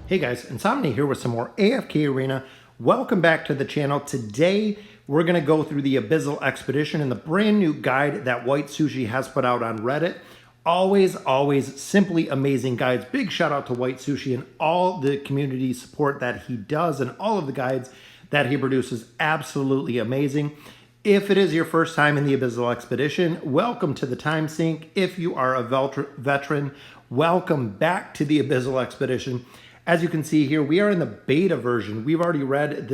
Hey guys, Insomnia here with some more AFK Arena. Welcome back to the channel. Today, we're going to go through the Abyssal Expedition and the brand new guide that White Sushi has put out on Reddit. Always simply amazing guides. Big shout out to White Sushi and all the community support that he does and all of the guides that he produces. Absolutely amazing. If it is your first time in the Abyssal Expedition, welcome to the time sink. If you are a veteran, welcome back to the Abyssal Expedition. As you can see here, we are in the beta version. We've already read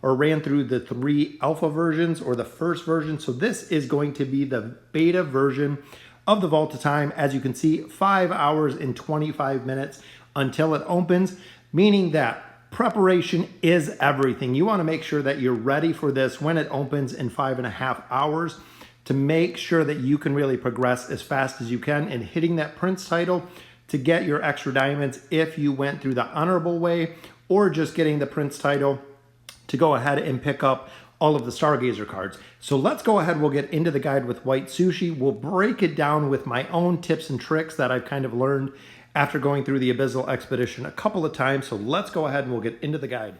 ran through the three alpha versions or the first version. So this is going to be the beta version of the Vault of Time. As you can see, 5 hours and 25 minutes until it opens, meaning that preparation is everything. You want to make sure that you're ready for this when it opens in 5.5 hours to make sure that you can really progress as fast as you can in hitting that Prince title to get your extra diamonds if you went through the honorable way, or just getting the Prince title to go ahead and pick up all of the Stargazer cards. So let's go ahead, we'll get into the guide with White Sushi. We'll break it down with my own tips and tricks that I've kind of learned after going through the Abyssal Expedition a couple of times. So let's go ahead and we'll get into the guide.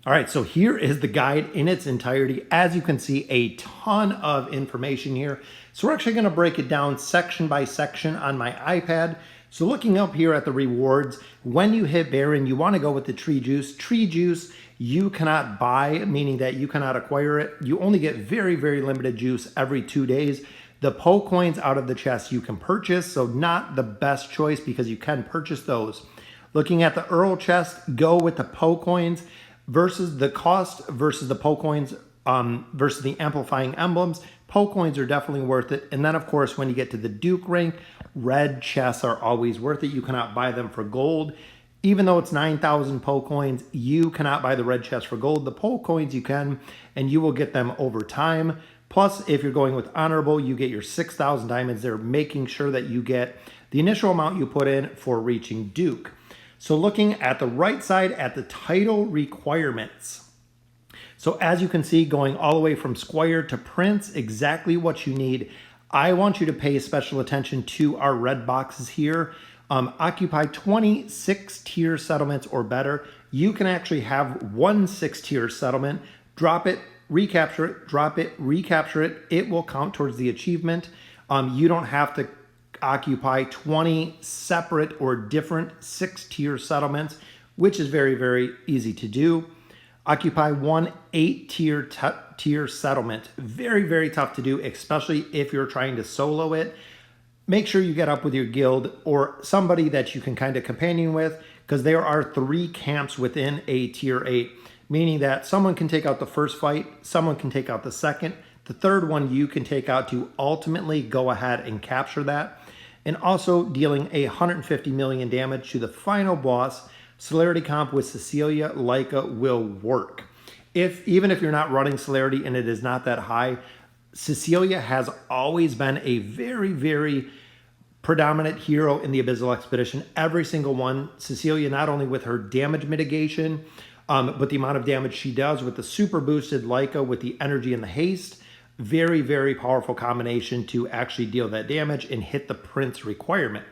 All right, so here is the guide in its entirety. As you can see, a ton of information here. So we're actually gonna break it down section by section on my iPad. So looking up here at the rewards, when you hit Baron, you want to go with the tree juice. Tree juice you cannot buy, meaning that you cannot acquire it. You only get very limited juice every 2 days. The Poe coins out of the chest you can purchase, so not the best choice because you can purchase those. Looking at the Earl chest, go with the Poe coins versus the cost versus the Poe coins versus the amplifying emblems. Poe coins are definitely worth it. And then of course, when you get to the Duke rank, red chests are always worth it. You cannot buy them for gold. Even though it's 9,000 Poe coins, you cannot buy the red chest for gold. The Poe coins you can, and you will get them over time. Plus, if you're going with honorable, you get your 6,000 diamonds. They're making sure that you get the initial amount you put in for reaching Duke. So looking at the right side at the title requirements. So as you can see, going all the way from Squire to Prince, exactly what you need. I want you to pay special attention to our red boxes here. Occupy 20 6-tier settlements or better. You can actually have one 6-tier settlement, drop it, recapture it, drop it, recapture it. It will count towards the achievement. You don't have to occupy 20 separate or different 6-tier settlements, which is very easy to do. Occupy one 8-tier settlement. Very tough to do, especially if you're trying to solo it. Make sure you get up with your guild or somebody that you can kind of companion with, because there are 3 camps within a tier 8, meaning that someone can take out the first fight, someone can take out the second, the third one you can take out to ultimately go ahead and capture that, and also dealing 150 million damage to the final boss. Celerity comp with Cecilia Leica will work. Even if you're not running celerity and it is not that high, Cecilia has always been a very predominant hero in the Abyssal Expedition. Every single one. Cecilia, not only with her damage mitigation, but the amount of damage she does with the super boosted Leica with the energy and the haste. Very powerful combination to actually deal that damage and hit the Prince requirement.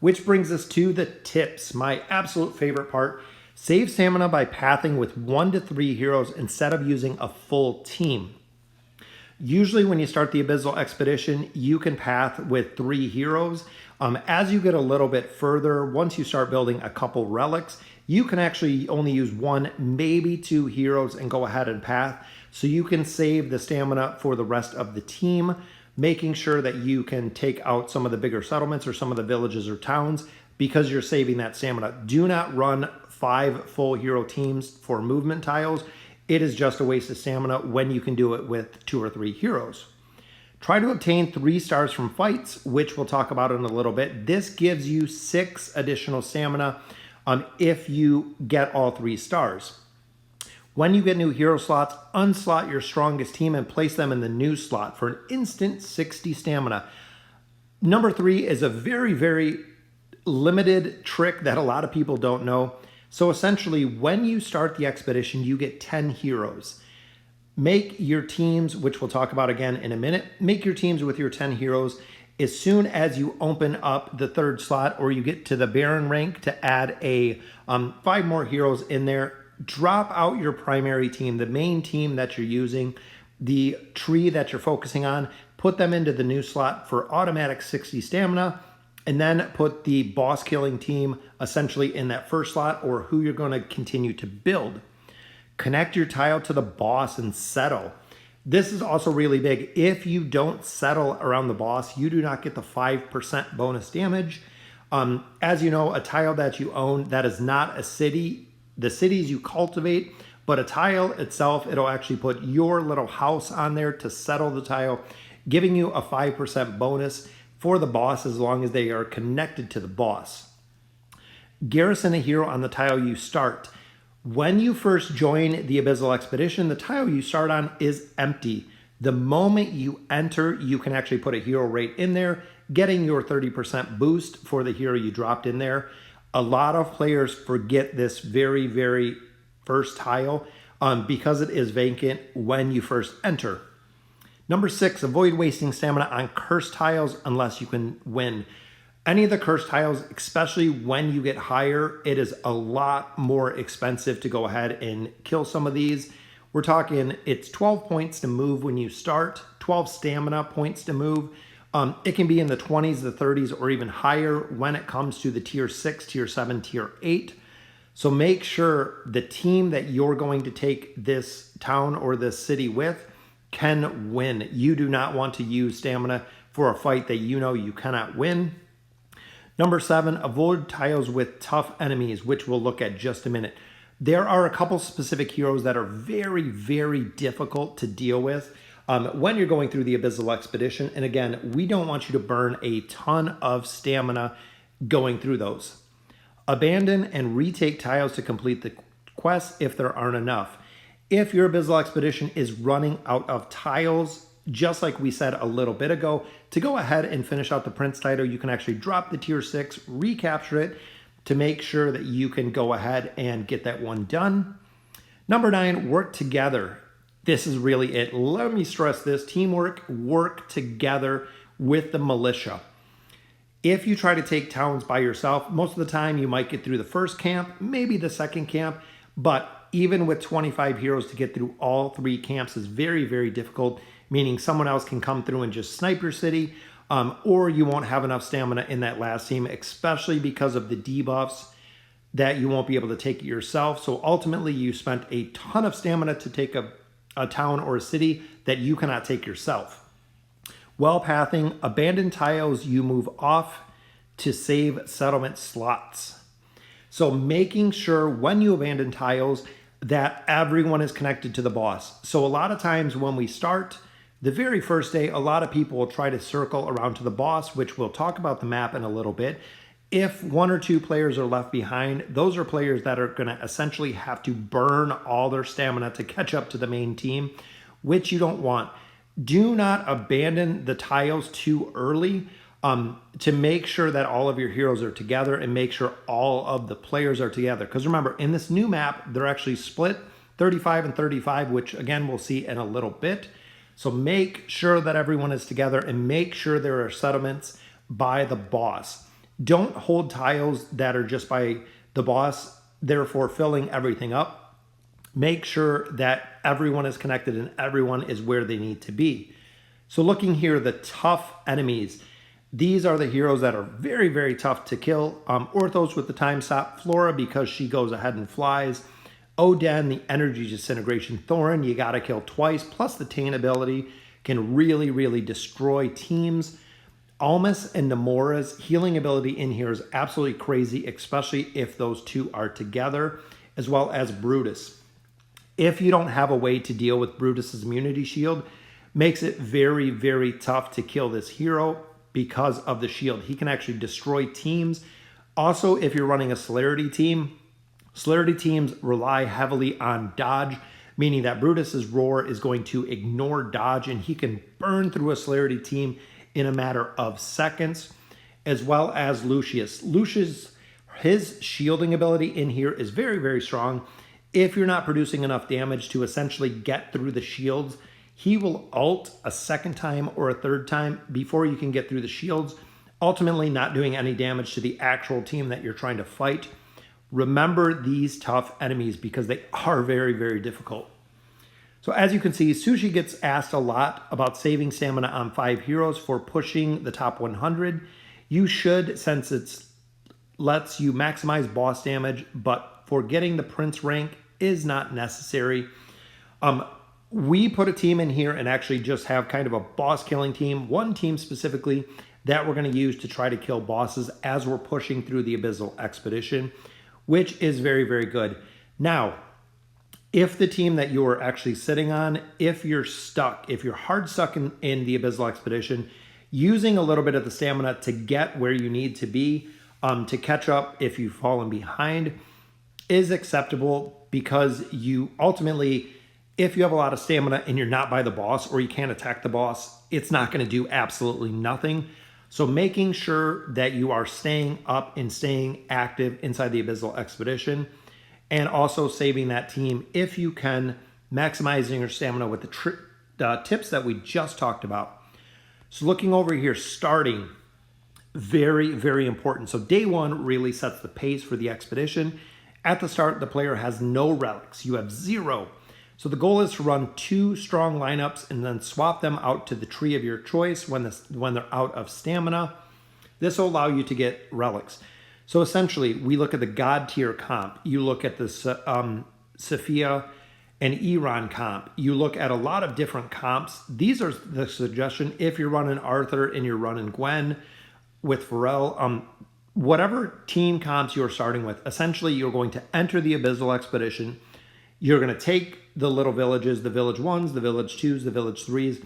Which brings us to the tips, my absolute favorite part. Save stamina by pathing with 1 to 3 heroes instead of using a full team. Usually when you start the Abyssal Expedition, you can path with 3 heroes. As you get a little bit further, once you start building a couple relics, you can actually only use 1, maybe 2 heroes and go ahead and path. So you can save the stamina for the rest of the team, making sure that you can take out some of the bigger settlements or some of the villages or towns because you're saving that stamina. Do not run 5 full hero teams for movement tiles. It is just a waste of stamina when you can do it with 2 or 3 heroes. Try to obtain 3 stars from fights, which we'll talk about in a little bit. This gives you 6 additional stamina if you get all 3 stars. When you get new hero slots, unslot your strongest team and place them in the new slot for an instant 60 stamina. Number 3 is a very limited trick that a lot of people don't know. So essentially, when you start the expedition, you get 10 heroes. Make your teams, which we'll talk about again in a minute, make your teams with your 10 heroes As soon as you open up the third slot or you get to the Baron rank to add a 5 more heroes in there, drop out your primary team, the main team that you're using, the tree that you're focusing on, put them into the new slot for automatic 60 stamina, and then put the boss killing team essentially in that first slot or who you're going to continue to build. Connect your tile to the boss and settle. This is also really big. If you don't settle around the boss, you do not get the 5% bonus damage. As you know, a tile that you own, that is not a city. The cities you cultivate, but a tile itself, it'll actually put your little house on there to settle the tile, giving you a 5% bonus for the boss as long as they are connected to the boss. Garrison a hero on the tile you start. When you first join the Abyssal Expedition, the tile you start on is empty. The moment you enter, you can actually put a hero right in there, getting your 30% boost for the hero you dropped in there. A lot of players forget this very, very first tile because it is vacant when you first enter. Number 6, avoid wasting stamina on cursed tiles unless you can win. Any of the cursed tiles, especially when you get higher, it is a lot more expensive to go ahead and kill some of these. We're talking, it's 12 points to move when you start, 12 stamina points to move. It can be in the 20s, the 30s, or even higher when it comes to the tier 6, tier 7, tier 8. So make sure the team that you're going to take this town or this city with can win. You do not want to use stamina for a fight that you know you cannot win. Number 7, avoid tiles with tough enemies, which we'll look at just a minute. There are a couple specific heroes that are very, very difficult to deal with when you're going through the Abyssal Expedition. And again, we don't want you to burn a ton of stamina going through those. Abandon and retake tiles to complete the quest if there aren't enough. If your Abyssal Expedition is running out of tiles, just like we said a little bit ago, to go ahead and finish out the Prince title, you can actually drop the tier 6, recapture it to make sure that you can go ahead and get that one done. Number 9, work together. This is really it. Let me stress this. Teamwork, work together with the militia. If you try to take towns by yourself, most of the time you might get through the first camp, maybe the second camp, but even with 25 heroes to get through all 3 camps is very, very difficult, meaning someone else can come through and just snipe your city, or you won't have enough stamina in that last team, especially because of the debuffs that you won't be able to take it yourself. So ultimately you spent a ton of stamina to take a town or a city that you cannot take yourself. Well pathing, abandoned tiles you move off to save settlement slots. So making sure when you abandon tiles that everyone is connected to the boss. So a lot of times when we start the very first day, a lot of people will try to circle around to the boss, which we'll talk about the map in a little bit. If 1 or 2 players are left behind, those are players that are going to essentially have to burn all their stamina to catch up to the main team, which you don't want. Do not abandon the tiles too early to make sure that all of your heroes are together and make sure all of the players are together. Because remember, in this new map, they're actually split 35 and 35, which again, we'll see in a little bit. So make sure that everyone is together and make sure there are settlements by the boss. Don't hold tiles that are just by the boss, therefore filling everything up. Make sure that everyone is connected and everyone is where they need to be. So looking here, the tough enemies. These are the heroes that are very, very tough to kill. Orthos with the time stop. Flora because she goes ahead and flies. Oden, the energy disintegration. Thorin, you got to kill twice. Plus the Taint ability can really, really destroy teams. Almas and Nemora's healing ability in here is absolutely crazy, especially if those two are together, as well as Brutus. If you don't have a way to deal with Brutus's immunity shield, makes it very, very tough to kill this hero because of the shield. He can actually destroy teams. Also, if you're running a celerity team, celerity teams rely heavily on dodge, meaning that Brutus's roar is going to ignore dodge and he can burn through a celerity team in a matter of seconds, as well as Lucius. His shielding ability in here is very, very strong. If you're not producing enough damage to essentially get through the shields, he will ult a second time or a third time before you can get through the shields, ultimately not doing any damage to the actual team that you're trying to fight. Remember these tough enemies because they are very, very difficult. So as you can see, Sushi gets asked a lot about saving stamina on 5 heroes for pushing the top 100. You should, since it lets you maximize boss damage, but for getting the Prince rank is not necessary. We put a team in here and actually just have kind of a boss killing team, one team specifically that we're going to use to try to kill bosses as we're pushing through the Abyssal Expedition, which is very, very good. Now, if the team that you're actually sitting on, if you're stuck, if you're hard stuck in the Abyssal Expedition, using a little bit of the stamina to get where you need to be, to catch up if you've fallen behind, is acceptable because you ultimately, if you have a lot of stamina and you're not by the boss or you can't attack the boss, it's not going to do absolutely nothing. So making sure that you are staying up and staying active inside the Abyssal Expedition, and also saving that team if you can, maximizing your stamina with the tips that we just talked about. So looking over here, starting, very, very important. So day one really sets the pace for the expedition. At the start, the player has no relics. You have 0. So the goal is to run 2 strong lineups and then swap them out to the tree of your choice when they're out of stamina. This will allow you to get relics. So essentially, we look at the God tier comp. You look at the Sophia and Iran comp. You look at a lot of different comps. These are the suggestion if you're running Arthur and you're running Gwen with Pharrell. Whatever team comps you're starting with, essentially you're going to enter the Abyssal Expedition. You're going to take the little villages, the village 1s, the village 2s, the village 3s.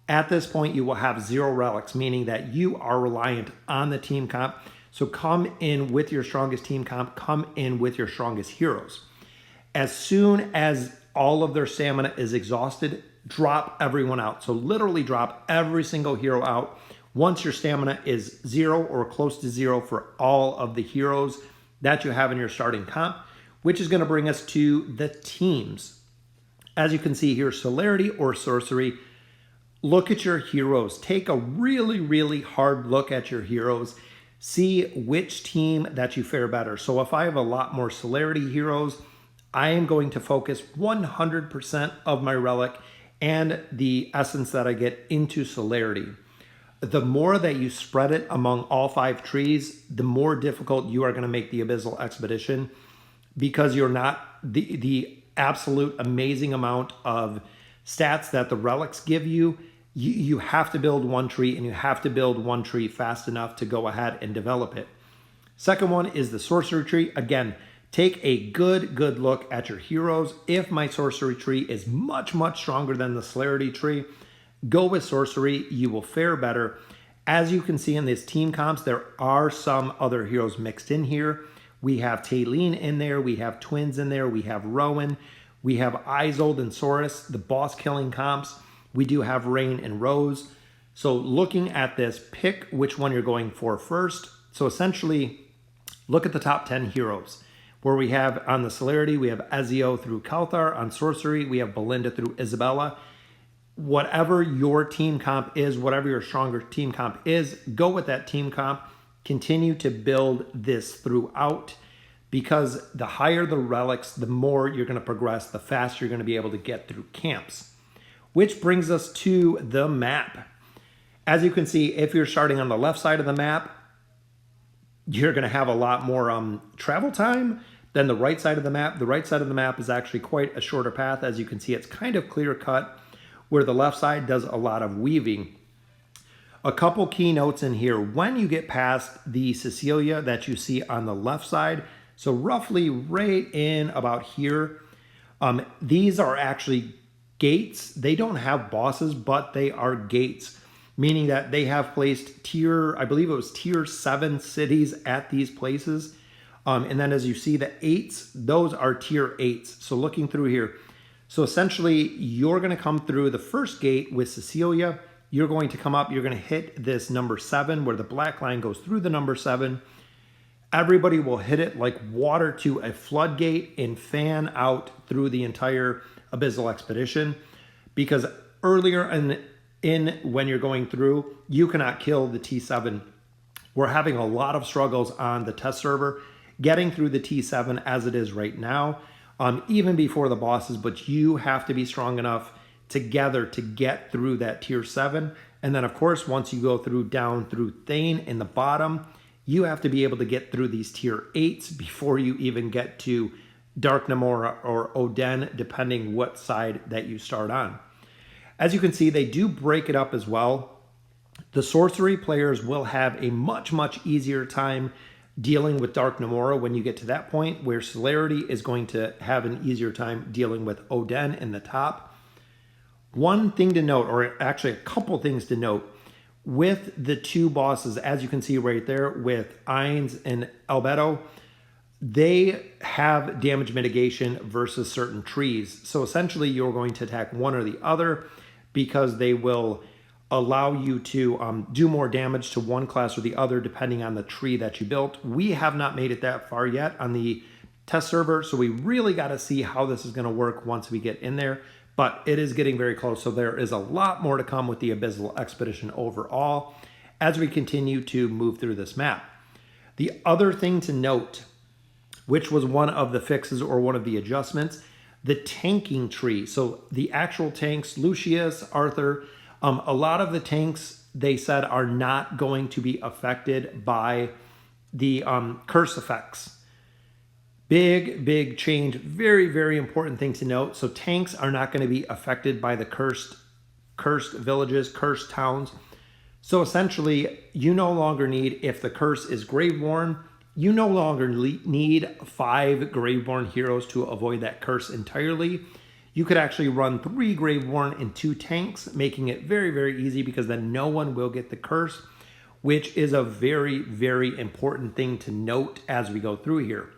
At this point, you will have 0 relics, meaning that you are reliant on the team comp. So come in with your strongest team comp, come in with your strongest heroes. As soon as all of their stamina is exhausted, drop everyone out. So literally drop every single hero out. Once your stamina is 0 or close to 0 for all of the heroes that you have in your starting comp, which is going to bring us to the teams. As you can see here, celerity or sorcery. Look at your heroes. Take a really, really hard look at your heroes. See which team that you fare better. So if I have a lot more celerity heroes, I am going to focus 100% of my relic and the essence that I get into celerity. The more that you spread it among all 5 trees, the more difficult you are going to make the Abyssal Expedition, because you're not the absolute amazing amount of stats that the relics give you. You have to build one tree, and you have to build one tree fast enough to go ahead and develop it. Second one is the sorcery tree. Again, take a good look at your heroes. If my sorcery tree is much stronger than the celerity tree, go with sorcery. You will fare better. As you can see in these team comps, there are some other heroes mixed in here. We have Taylene in there. We have Twins in there. We have Rowan. We have Isolde and Saurus, the boss killing comps. We do have Rain and Rose. So looking at this, pick which one you're going for first. So essentially, look at the top 10 heroes. Where we have on the celerity, we have Ezio through Kalthar. On sorcery, we have Belinda through Isabella. Whatever your team comp is, whatever your stronger team comp is, go with that team comp. Continue to build this throughout, because the higher the relics, the more you're going to progress, the faster you're going to be able to get through camps. Which brings us to the map. As you can see, if you're starting on the left side of the map, you're going to have a lot more travel time than the right side of the map. The right side of the map is actually quite a shorter path. As you can see, it's kind of clear cut, where the left side does a lot of weaving. A couple key notes in here. When you get past the Cecilia that you see on the left side, so roughly right in about here, these are actually gates. They don't have bosses, but they are gates, meaning that they have placed I believe it was tier 7 cities at these places. And then as you see the 8s, those are tier 8s. So looking through here, so essentially you're going to come through the first gate with Cecilia. You're going to come up, you're going to hit this number 7 where the black line goes through the number 7. Everybody will hit it like water to a floodgate and fan out through the entire Abyssal Expedition, because earlier in when you're going through, you cannot kill the T7. We're having a lot of struggles on the test server getting through the T7 as it is right now, even before the bosses, but you have to be strong enough together to get through that tier 7. And then of course, once you go through down through Thane in the bottom, you have to be able to get through these tier 8s before you even get to Dark Namora or Oden, depending what side that you start on. As you can see, they do break it up as well. The sorcery players will have a much, much easier time dealing with Dark Namora when you get to that point, where Celerity is going to have an easier time dealing with Oden in the top. One thing to note, or actually a couple things to note, with the two bosses, as you can see right there with Ainz and Albedo, they have damage mitigation versus certain trees. So essentially you're going to attack one or the other because they will allow you to do more damage to one class or the other depending on the tree that you built. We have not made it that far yet on the test server, so we really got to see how this is going to work once we get in there. But it is getting very close, so there is a lot more to come with the Abyssal Expedition overall as we continue to move through this map. The other thing to note, which was one of the fixes or one of the adjustments, the tanking tree. So the actual tanks, Lucius, Arthur, a lot of the tanks, they said, are not going to be affected by the curse effects. Big change. Very important thing to note. So tanks are not going to be affected by the cursed villages, cursed towns. So essentially, you no longer need, if the curse is Graveborn, you no longer need 5 Graveborn heroes to avoid that curse entirely. You could actually run 3 Graveborn and 2 tanks, making it very easy, because then no one will get the curse, which is a very important thing to note as we go through here.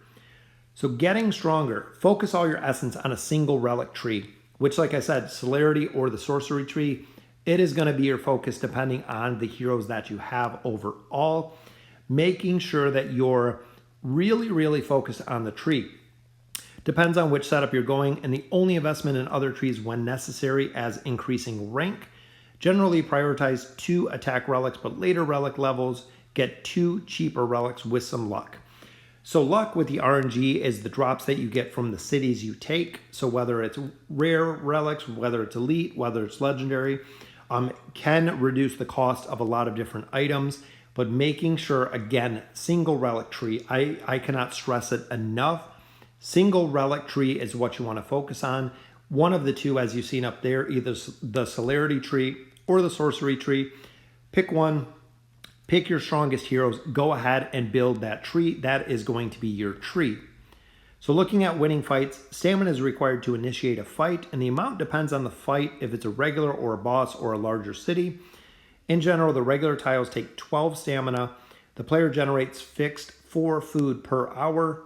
So getting stronger, focus all your essence on a single relic tree, which, like I said, Celerity or the sorcery tree, it is going to be your focus depending on the heroes that you have overall, making sure that you're really focused on the tree. Depends on which setup you're going, and the only investment in other trees when necessary as increasing rank. Generally prioritize 2 attack relics, but later relic levels get 2 cheaper relics with some luck. So luck with the RNG is the drops that you get from the cities you take. So whether it's rare relics, whether it's elite, whether it's legendary, can reduce the cost of a lot of different items. But making sure, again, single relic tree, I cannot stress it enough. Single relic tree is what you want to focus on. One of the two, as you've seen up there, either the Celerity tree or the sorcery tree. Pick one. Pick your strongest heroes, go ahead and build that tree. That is going to be your tree. So looking at winning fights, stamina is required to initiate a fight, and the amount depends on the fight, if it's a regular or a boss or a larger city. In general, the regular tiles take 12 stamina. The player generates fixed 4 food per hour,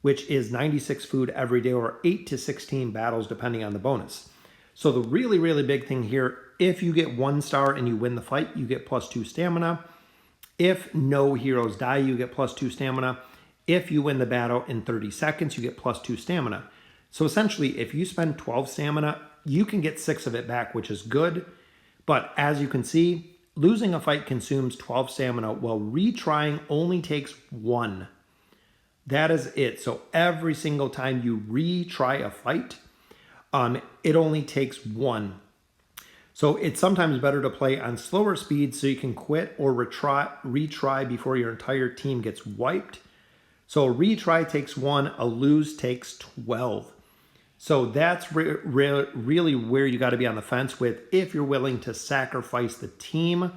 which is 96 food every day, or 8 to 16 battles depending on the bonus. So the really big thing here, if you get 1 star and you win the fight, you get +2 stamina. If no heroes die, you get +2 stamina. If you win the battle in 30 seconds, you get +2 stamina. So essentially, if you spend 12 stamina, you can get 6 of it back, which is good. But as you can see, losing a fight consumes 12 stamina, while retrying only takes 1. That is it. So every single time you retry a fight, it only takes 1. So it's sometimes better to play on slower speeds so you can quit or retry before your entire team gets wiped. So a retry takes 1, a lose takes 12. So that's really where you got to be on the fence with, if you're willing to sacrifice the team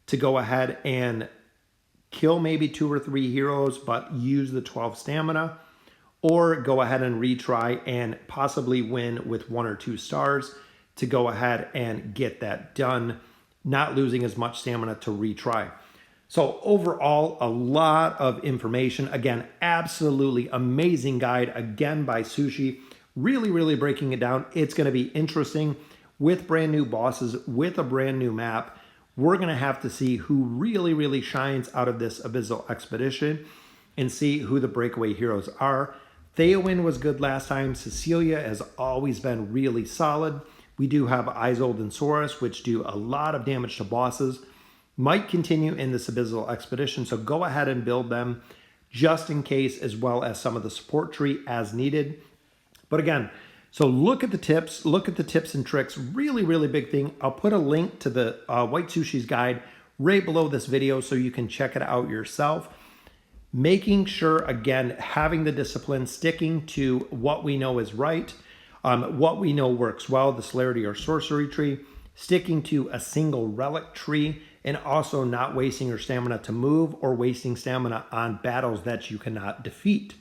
to go ahead and kill maybe 2 or 3 heroes, but use the 12 stamina, or go ahead and retry and possibly win with 1 or 2 stars to go ahead and get that done, not losing as much stamina to retry. So overall, a lot of information. Again, absolutely amazing guide, again by Sushi. Really breaking it down. It's going to be interesting with brand new bosses, with a brand new map. We're going to have to see who really shines out of this Abyssal Expedition and see who the breakaway heroes are. Theowen was good last time. Cecilia has always been really solid. We do have Isold and Saurus, which do a lot of damage to bosses. Might continue in this Abyssal expedition, so go ahead and build them just in case, as well as some of the support tree as needed. But again, so look at the tips and tricks. Really, really big thing. I'll put a link to the White Sushi's guide right below this video so you can check it out yourself. Making sure, again, having the discipline, sticking to what we know is right, what we know works well, the celerity or sorcery tree, sticking to a single relic tree, and also not wasting your stamina to move or wasting stamina on battles that you cannot defeat.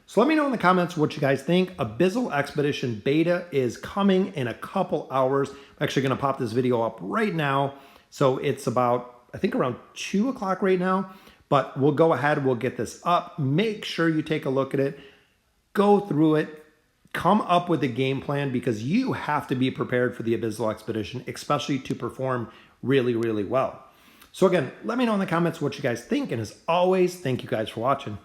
So let me know in the comments what you guys think. Abyssal Expedition Beta is coming in a couple hours. I'm actually going to pop this video up right now. So it's about, I think, around 2 o'clock right now. But we'll go ahead, we'll get this up. Make sure you take a look at it. Go through it. Come up with a game plan, because you have to be prepared for the Abyssal Expedition, especially to perform really, really well. So again, let me know in the comments what you guys think. And as always, thank you guys for watching.